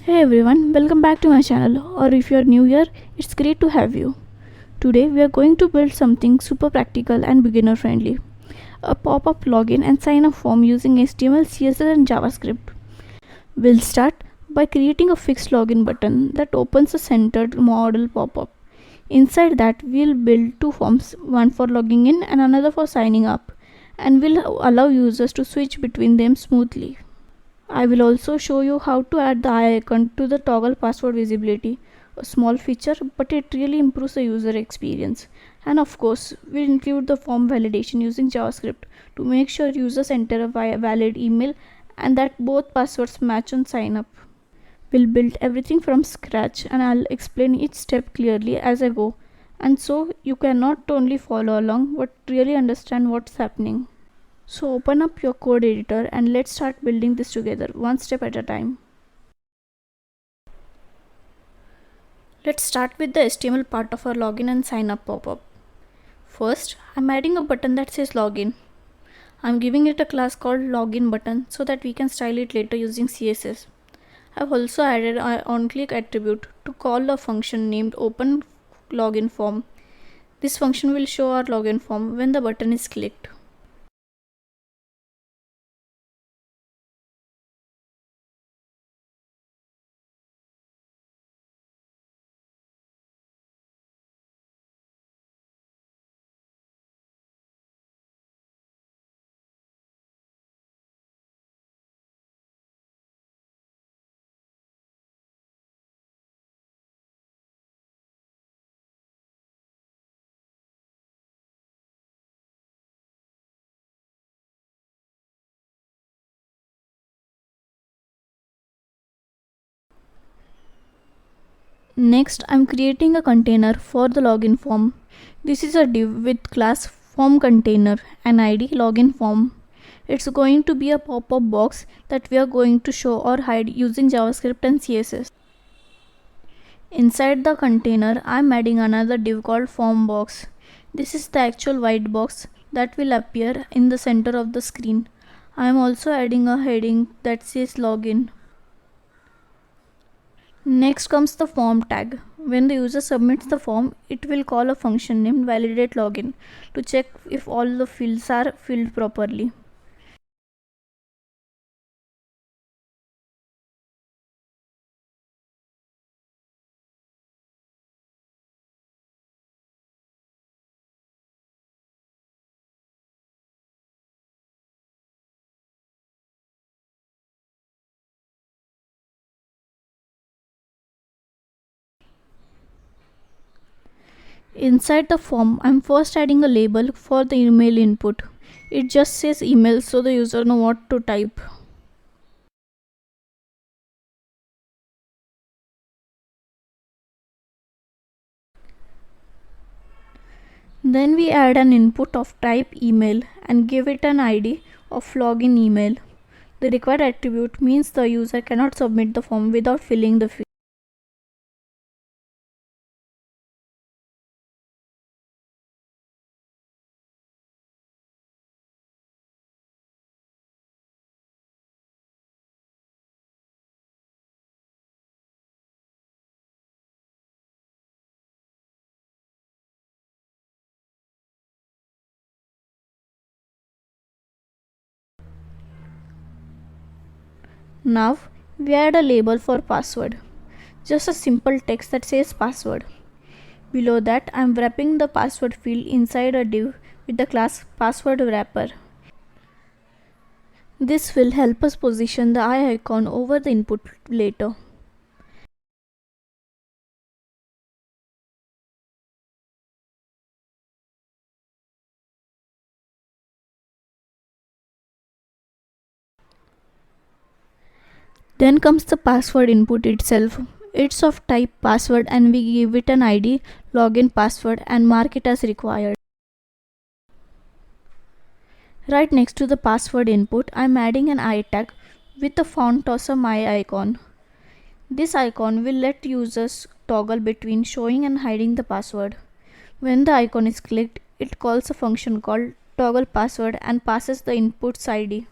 Hey everyone, welcome back to my channel, or if you're new here, it's great to have you. Today we are going to build something super practical and beginner friendly. A pop-up login and sign up form using HTML, CSS and JavaScript. We'll start by creating a fixed login button that opens a centered model pop-up. Inside that we'll build two forms, one for logging in and another for signing up, and will allow users to switch between them smoothly. I will also show you how to add the eye icon to the toggle password visibility, a small feature but it really improves the user experience. And of course, we'll include the form validation using JavaScript to make sure users enter a valid email and that both passwords match on sign up. We'll build everything from scratch and I'll explain each step clearly as I go, and so you can not only follow along but really understand what's happening. So open up your code editor and let's start building this together, one step at a time. Let's start with the HTML part of our login and sign up pop-up. First, I'm adding a button that says login. I'm giving it a class called login button so that we can style it later using CSS. I've also added an onClick attribute to call a function named open login form. This function will show our login form when the button is clicked. Next, I'm creating a container for the login form. This is a div with class form container and ID login form. It's going to be a pop-up box that we are going to show or hide using JavaScript and CSS. Inside the container, I'm adding another div called form box. This is the actual white box that will appear in the center of the screen. I'm also adding a heading that says login. Next comes the form tag. When the user submits the form, it will call a function named validate login to check if all the fields are filled properly. Inside the form, I'm first adding a label for the email input. It just says email so the user knows what to type. Then we add an input of type email and give it an ID of login email. The required attribute means the user cannot submit the form without filling the field. Now we add a label for password. Just a simple text that says password. Below that, I'm wrapping the password field inside a div with the class password wrapper. This will help us position the eye icon over the input later. Then comes the password input itself. It's of type password and we give it an ID, login password and mark it as required. Right next to the password input, I'm adding an eye tag with the font awesome eye icon. This icon will let users toggle between showing and hiding the password. When the icon is clicked, it calls a function called toggle password and passes the input's ID.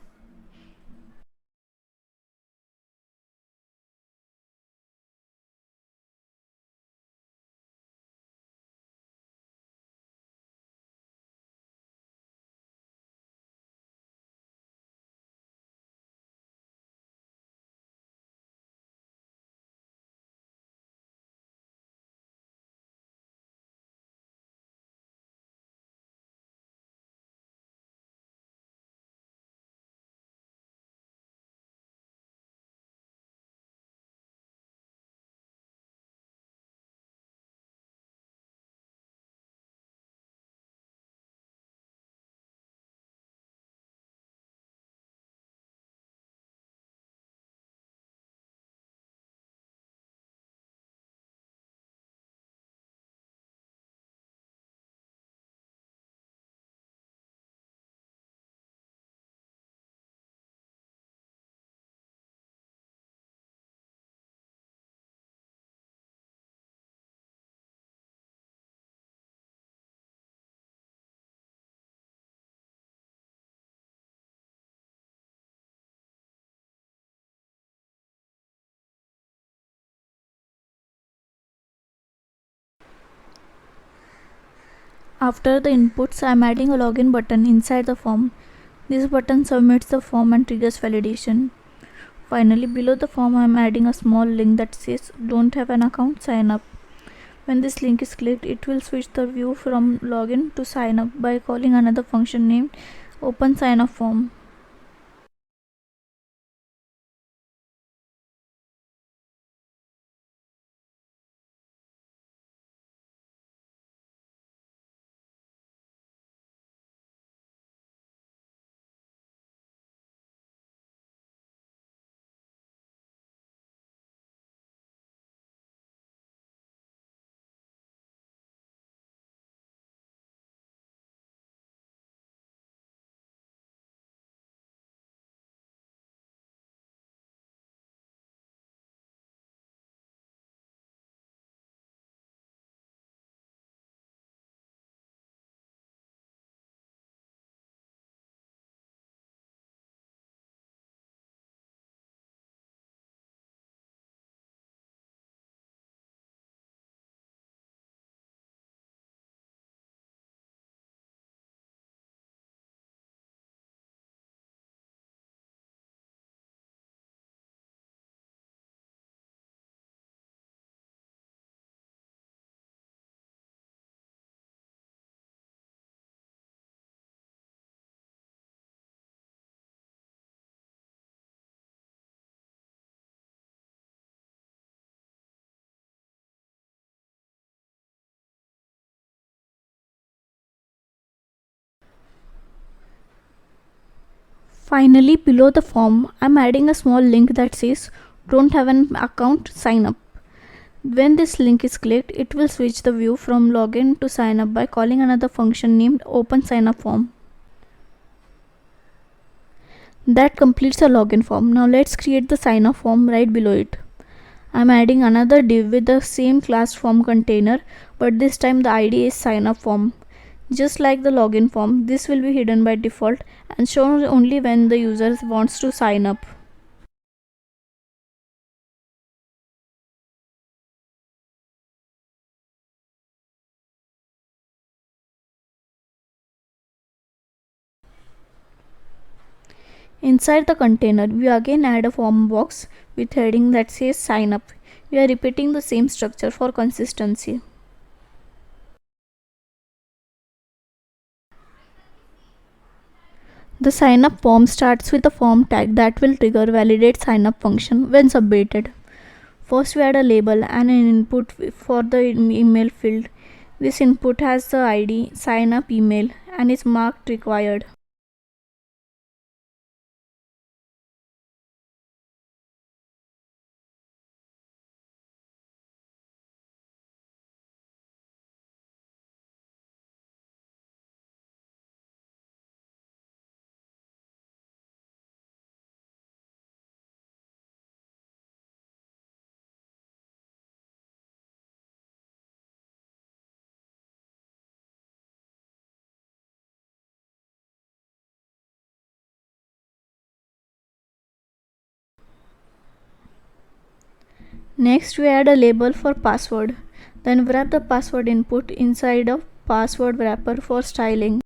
After the inputs, I am adding a login button inside the form. This button submits the form and triggers validation. Finally, below the form I am adding a small link that says don't have an account, sign up. When this link is clicked, it will switch the view from login to sign up by calling another function named open sign up form. Finally, below the form, I am adding a small link that says don't have an account, sign up. When this link is clicked, it will switch the view from login to sign up by calling another function named open sign up form. That completes the login form. Now let's create the sign up form right below it. I am adding another div with the same class form container, but this time the ID is sign up form. Just like the login form, this will be hidden by default and shown only when the user wants to sign up. Inside the container, we again add a form box with heading that says sign up. We are repeating the same structure for consistency. The sign up form starts with a form tag that will trigger validate sign up function when submitted. First, we add a label and an input for the email field. This input has the ID sign up email and is marked required. Next, we add a label for password. Then wrap the password input inside a password wrapper for styling.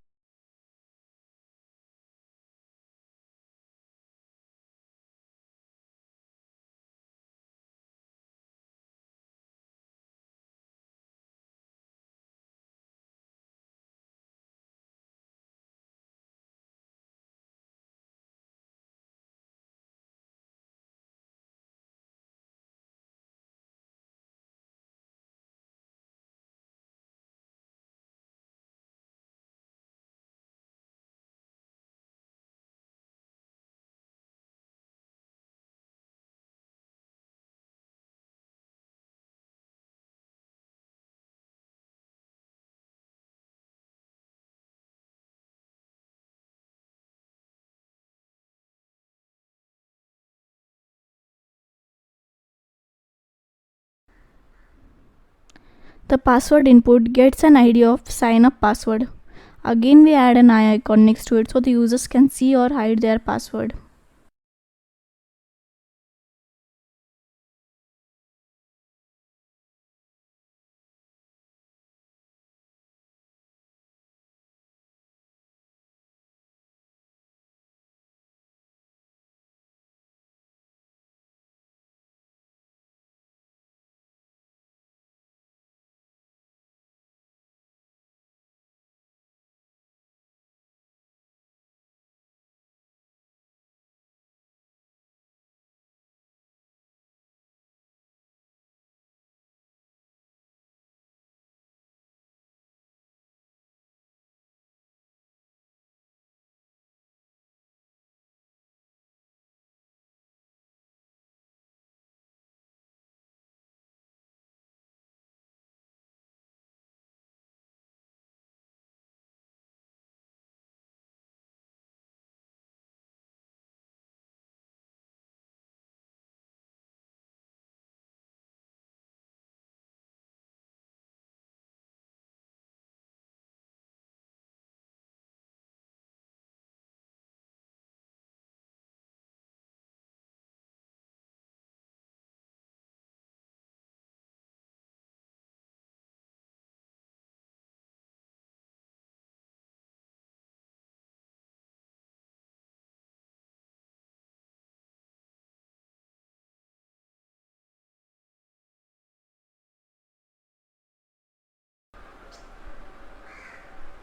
The password input gets an ID of sign up password. Again, we add an eye icon next to it so the users can see or hide their password.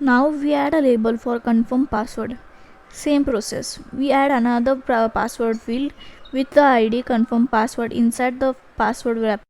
Now we add a label for confirm password. Same process. We add another password field with the ID confirm password inside the password wrap.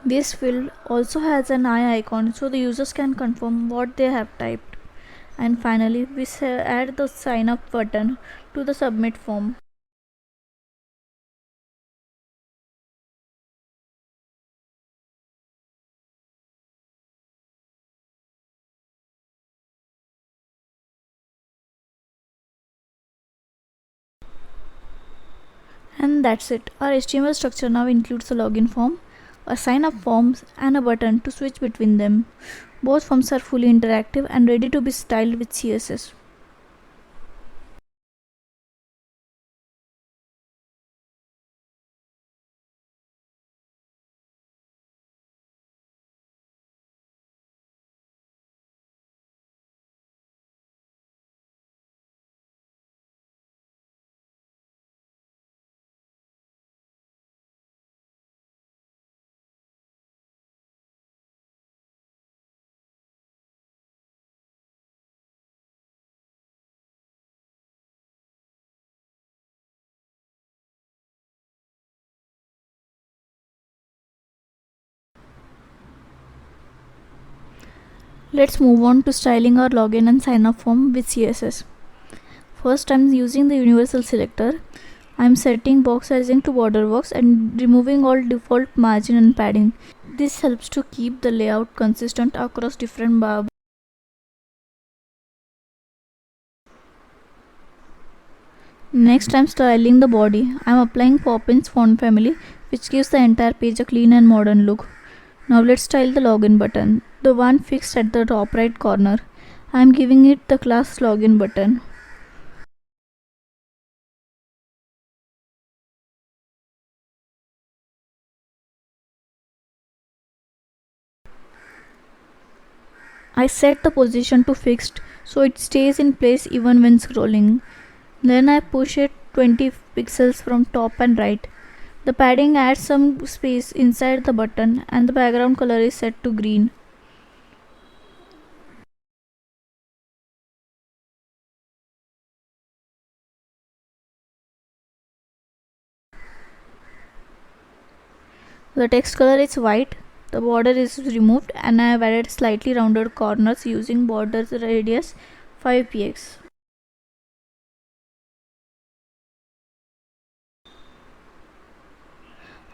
This field also has an eye icon so the users can confirm what they have typed. And finally, we add the sign up button to the submit form. And that's it. Our HTML structure now includes a login form, a sign up form, and a button to switch between them. Both forms are fully interactive and ready to be styled with CSS. Let's move on to styling our login and sign up form with CSS. First, I'm using the universal selector. I'm setting box sizing to border box and removing all default margin and padding. This helps to keep the layout consistent across different bar. Next, I'm styling the body. I'm applying Poppins font family, which gives the entire page a clean and modern look. Now let's style the login button, the one fixed at the top right corner. I'm giving it the class login button. I set the position to fixed so it stays in place even when scrolling. Then I push it 20 pixels from top and right. The padding adds some space inside the button and the background color is set to green. The text color is white, the border is removed and I have added slightly rounded corners using border radius 5px.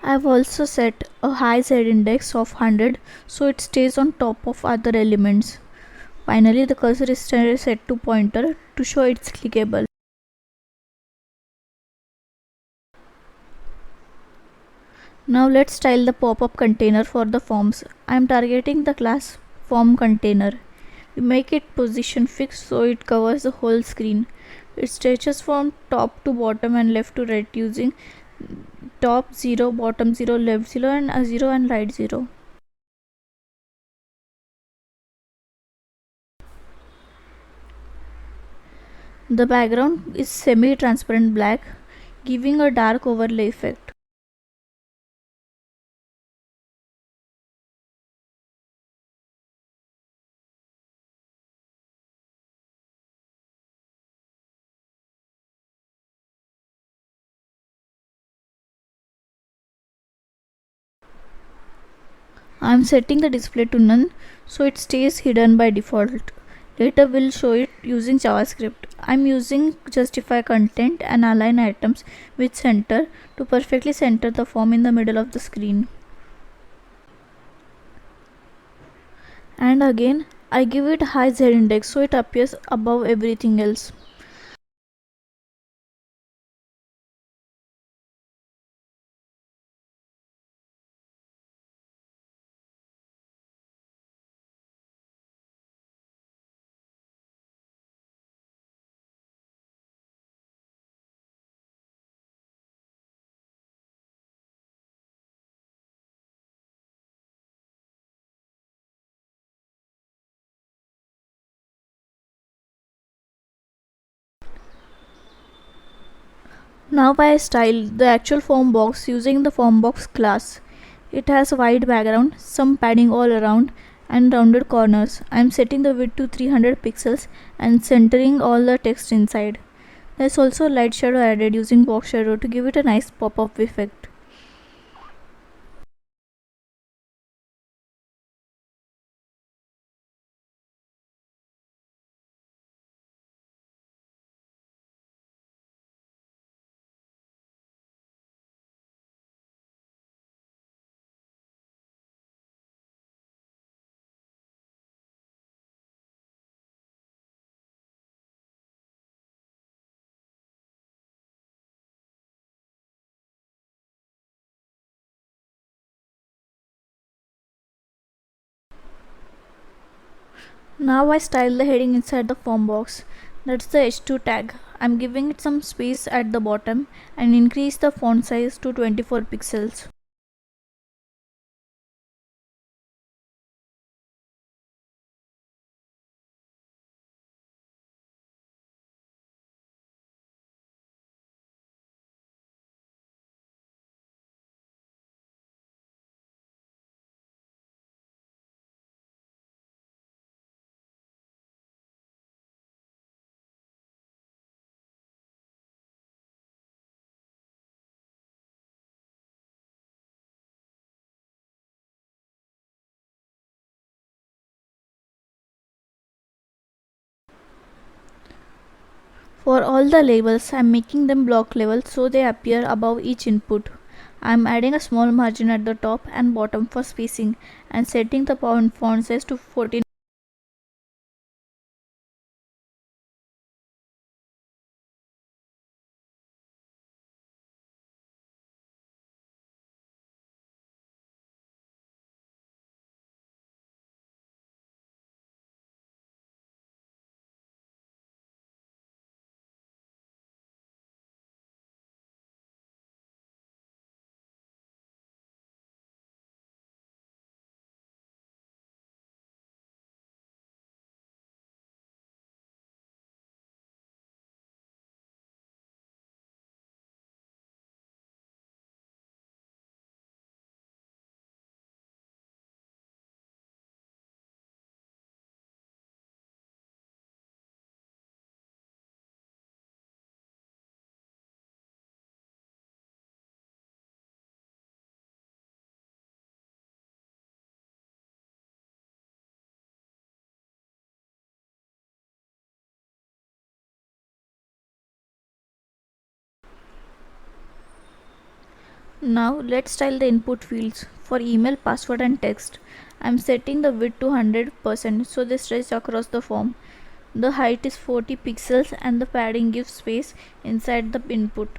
I have also set a high Z index of 100 so it stays on top of other elements. Finally, the cursor is set to pointer to show it's clickable. Now let's style the pop-up container for the forms. I am targeting the class form container. We make it position fixed so it covers the whole screen. It stretches from top to bottom and left to right using top 0, bottom 0, left 0 and 0 and right 0. The background is semi-transparent black, giving a dark overlay effect. I am setting the display to none so it stays hidden by default. Later we'll show it using JavaScript. I am using justify content and align items with center to perfectly center the form in the middle of the screen. And again I give it high Z index so it appears above everything else. Now I style the actual form box using the form box class. It has a white background, some padding all around and rounded corners. I am setting the width to 300 pixels and centering all the text inside. There is also a light shadow added using box shadow to give it a nice pop-up effect. Now I style the heading inside the form box. That's the H2 tag. I'm giving it some space at the bottom and increase the font size to 24 pixels. For all the labels, I am making them block level so they appear above each input. I am adding a small margin at the top and bottom for spacing and setting the font size to 14. Now let's style the input fields. For email, password and text, I'm setting the width to 100% so they stretch across the form. The height is 40 pixels and the padding gives space inside the input.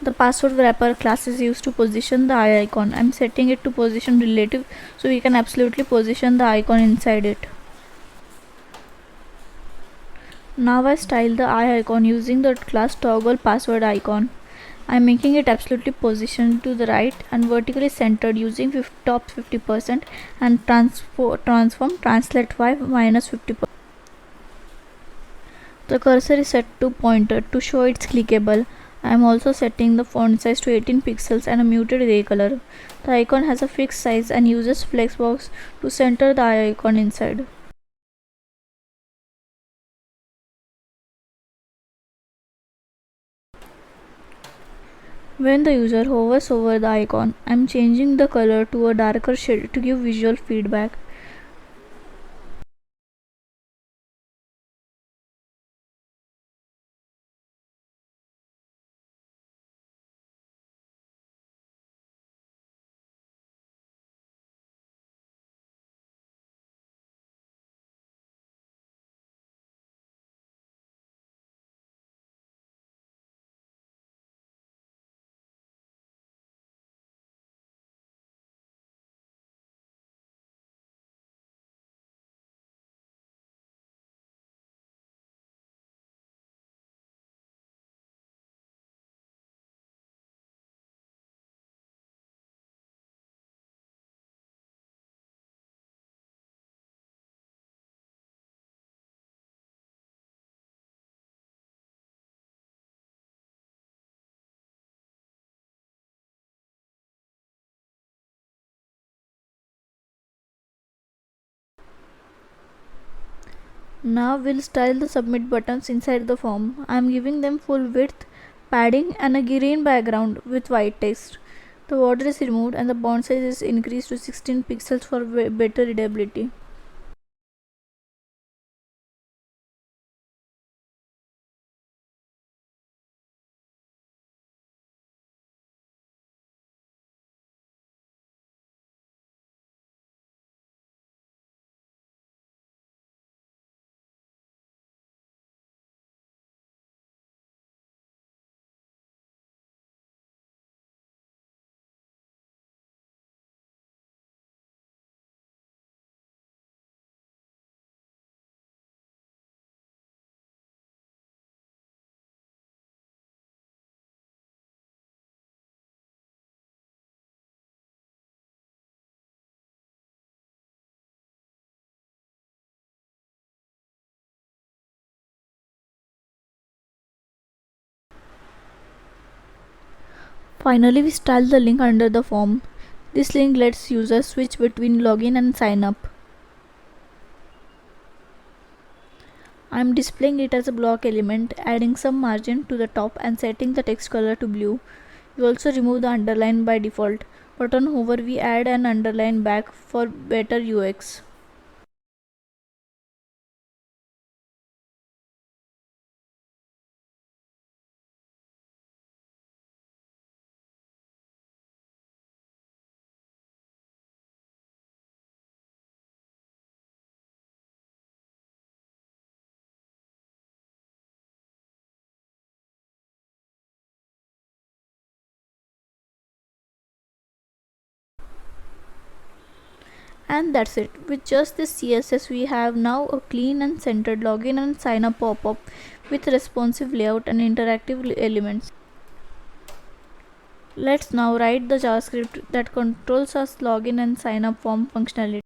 The password wrapper class is used to position the eye icon. I'm setting it to position relative so we can absolutely position the icon inside it. Now I style the eye icon using the class toggle password icon. I'm making it absolutely positioned to the right and vertically centered using top 50% and transform translate y minus 50%. The cursor is set to pointer to show it's clickable. I am also setting the font size to 18 pixels and a muted gray color. The icon has a fixed size and uses flexbox to center the eye icon inside. When the user hovers over the icon, I am changing the color to a darker shade to give visual feedback. Now we'll style the submit buttons inside the form. I am giving them full width, padding and a green background with white text. The border is removed and the font size is increased to 16 pixels for better readability. Finally, we style the link under the form. This link lets users switch between login and sign up. I am displaying it as a block element, adding some margin to the top and setting the text color to blue. We also remove the underline by default, but on hover we add an underline back for better UX. And that's it. With just this CSS we have now a clean and centered login and sign up pop-up with responsive layout and interactive elements. Let's now write the JavaScript that controls us login and sign up form functionality.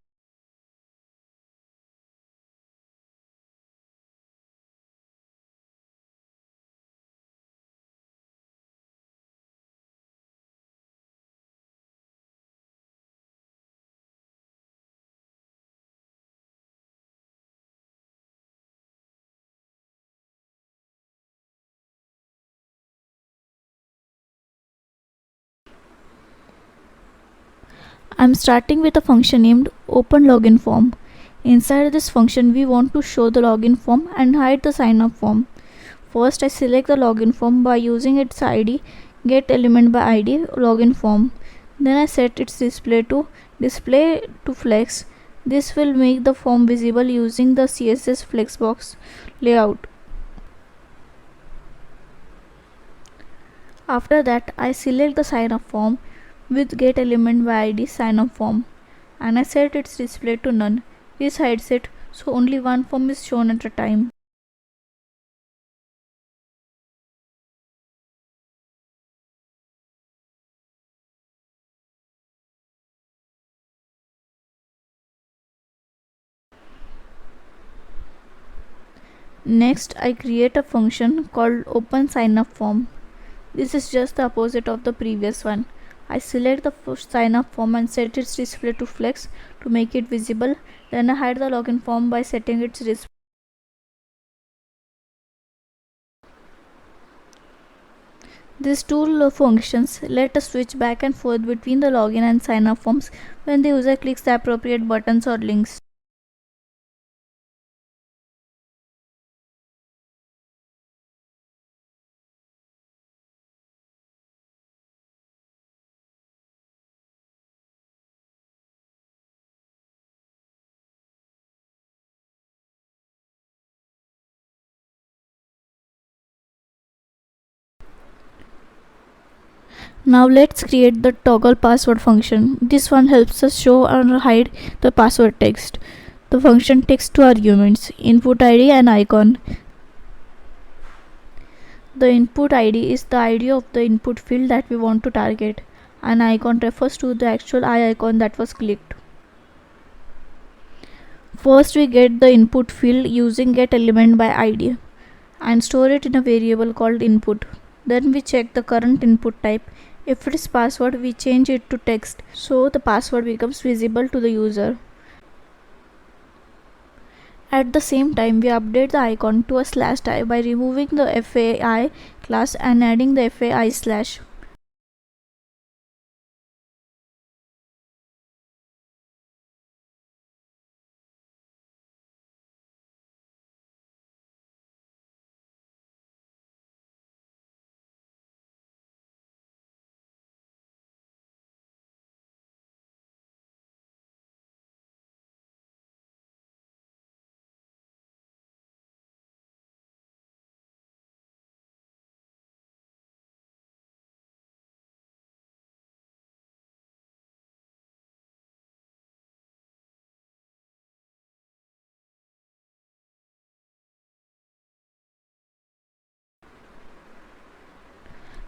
I'm starting with a function named openLoginForm. Inside this function we want to show the login form and hide the sign up form. First I select the login form by using its ID getElementById login form. Then I set its display to flex. This will make the form visible using the CSS flexbox layout. After that I select the sign up form with getElementById sign up form and I set its display to none. This hides it so only one form is shown at a time. Next I create a function called openSignUpForm. This is just the opposite of the previous one. I select the first sign up form and set its display to flex to make it visible. Then I hide the login form by setting its display. These two functions let us switch back and forth between the login and sign up forms when the user clicks the appropriate buttons or links. Now let's create the toggle password function. This one helps us show or hide the password text. The function takes two arguments, input ID and icon. The input ID is the ID of the input field that we want to target. An icon refers to the actual eye icon that was clicked. First we get the input field using getElementById and store it in a variable called input. Then we check the current input type. If it is password, we change it to text so the password becomes visible to the user. At the same time, we update the icon to a /i by removing the FAI class and adding the FAI slash.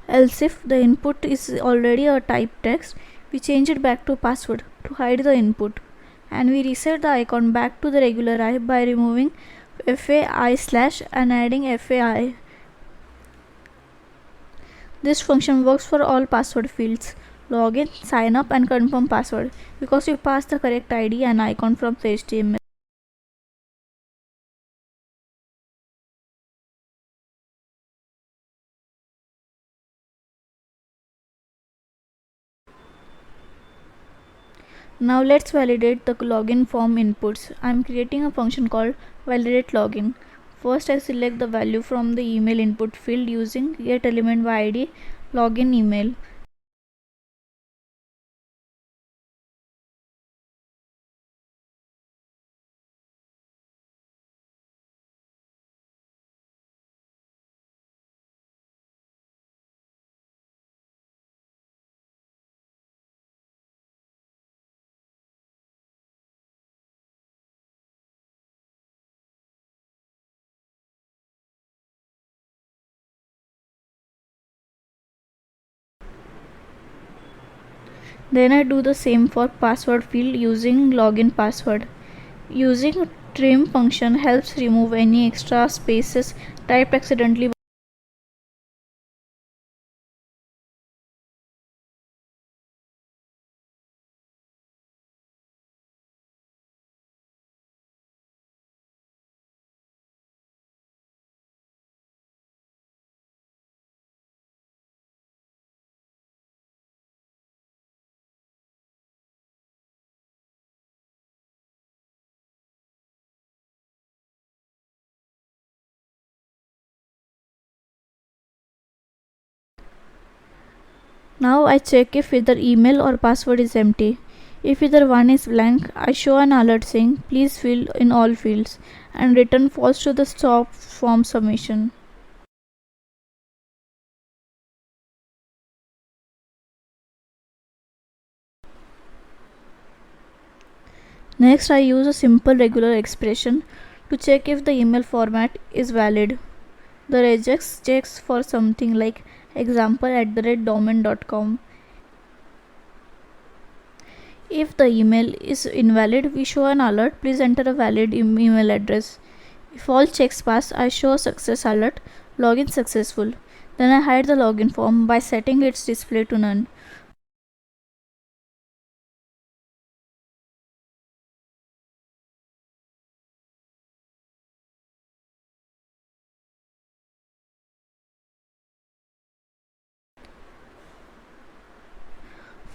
Else if the input is already a type text, we change it back to password to hide the input. And we reset the icon back to the regular eye by removing FAI slash and adding FAI. This function works for all password fields: login, sign up and confirm password, because you pass the correct ID and icon from the HTML. Now let's validate the login form inputs. I am creating a function called validate login. First I select the value from the email input field using getElement by ID login email. Then I do the same for password field using login password. Using trim function helps remove any extra spaces typed accidentally. Now I check if either email or password is empty. If either one is blank, I show an alert saying please fill in all fields and return false to the stop form submission. Next I use a simple regular expression to check if the email format is valid. The regex checks for something like example@domain.com. If the email is invalid, we show an alert, please enter a valid email address. If all checks pass, I show a success alert, login successful. Then I hide the login form by setting its display to none.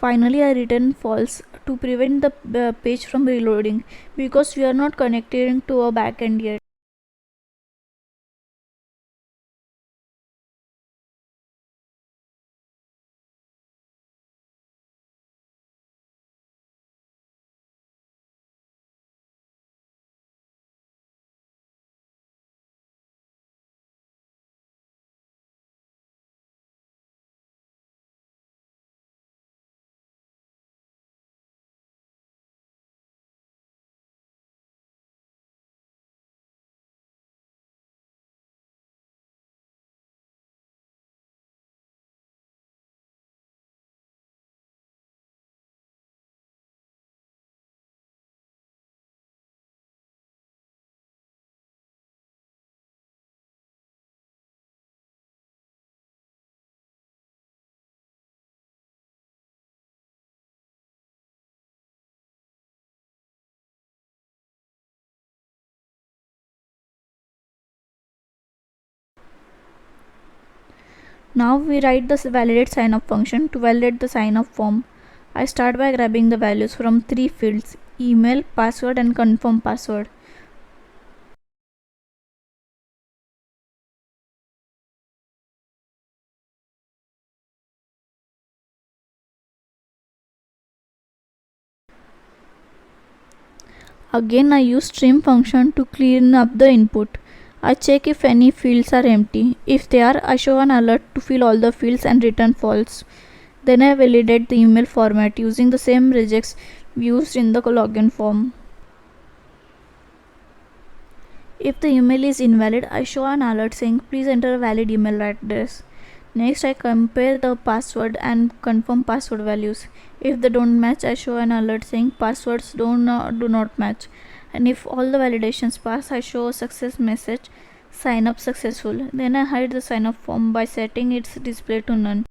Finally, I return false to prevent the page from reloading, because we are not connecting to a backend yet. Now we write the validate signup function to validate the signup form. I start by grabbing the values from three fields: email, password and confirm password. Again I use trim function to clean up the input. I check if any fields are empty. If they are, I show an alert to fill all the fields and return false. Then I validate the email format using the same regex used in the login form. If the email is invalid, I show an alert saying please enter a valid email address. Next I compare the password and confirm password values. If they don't match, I show an alert saying passwords do not match. And if all the validations pass, I show a success message Sign up successful. Then I hide the sign up form by setting its display to none.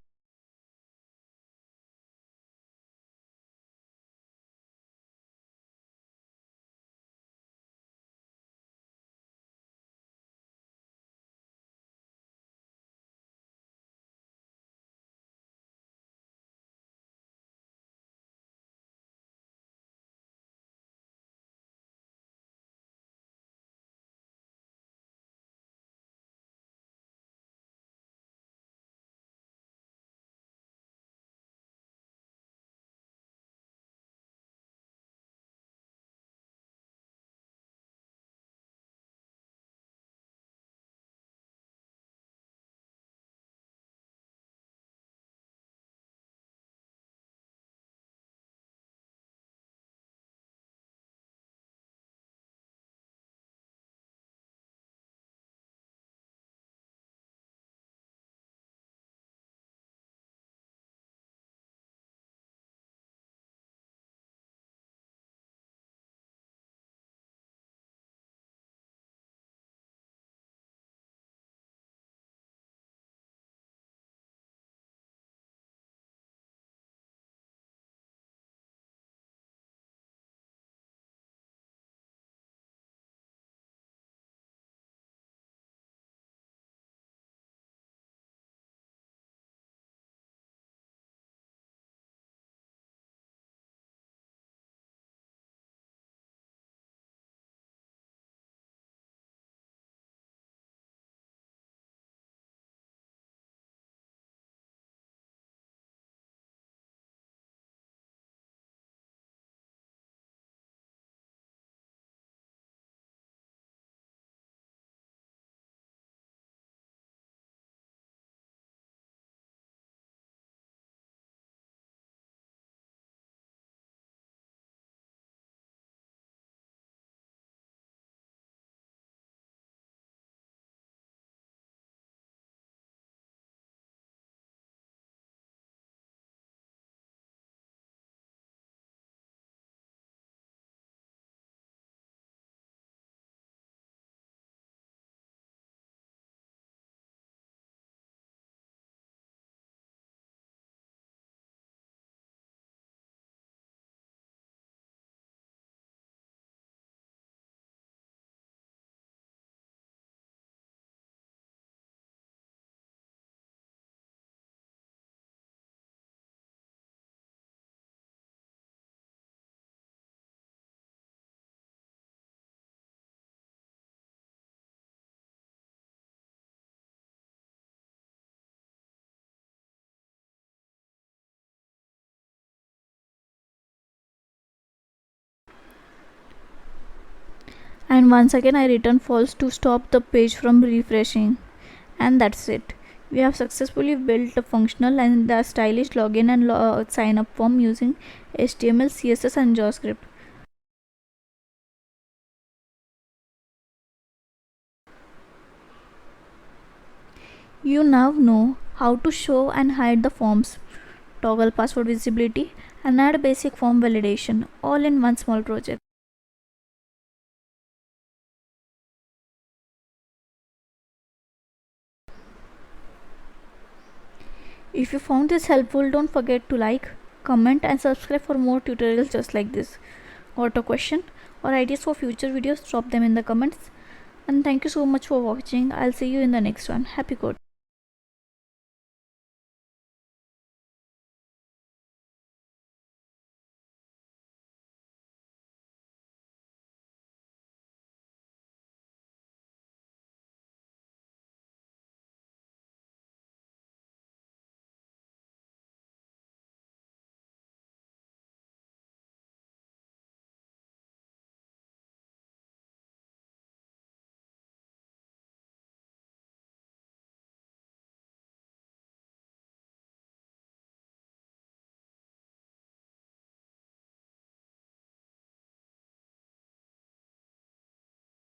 And once again I return false to stop the page from refreshing. And that's it. We have successfully built a functional and the stylish login and sign up form using HTML, CSS and JavaScript. You now know how to show and hide the forms, toggle password visibility and add basic form validation all in one small project. If you found this helpful, don't forget to like, comment and subscribe for more tutorials just like this. Got a question or ideas for future videos? Drop them in the comments. And thank you so much for watching. I'll see you in the next one. Happy coding.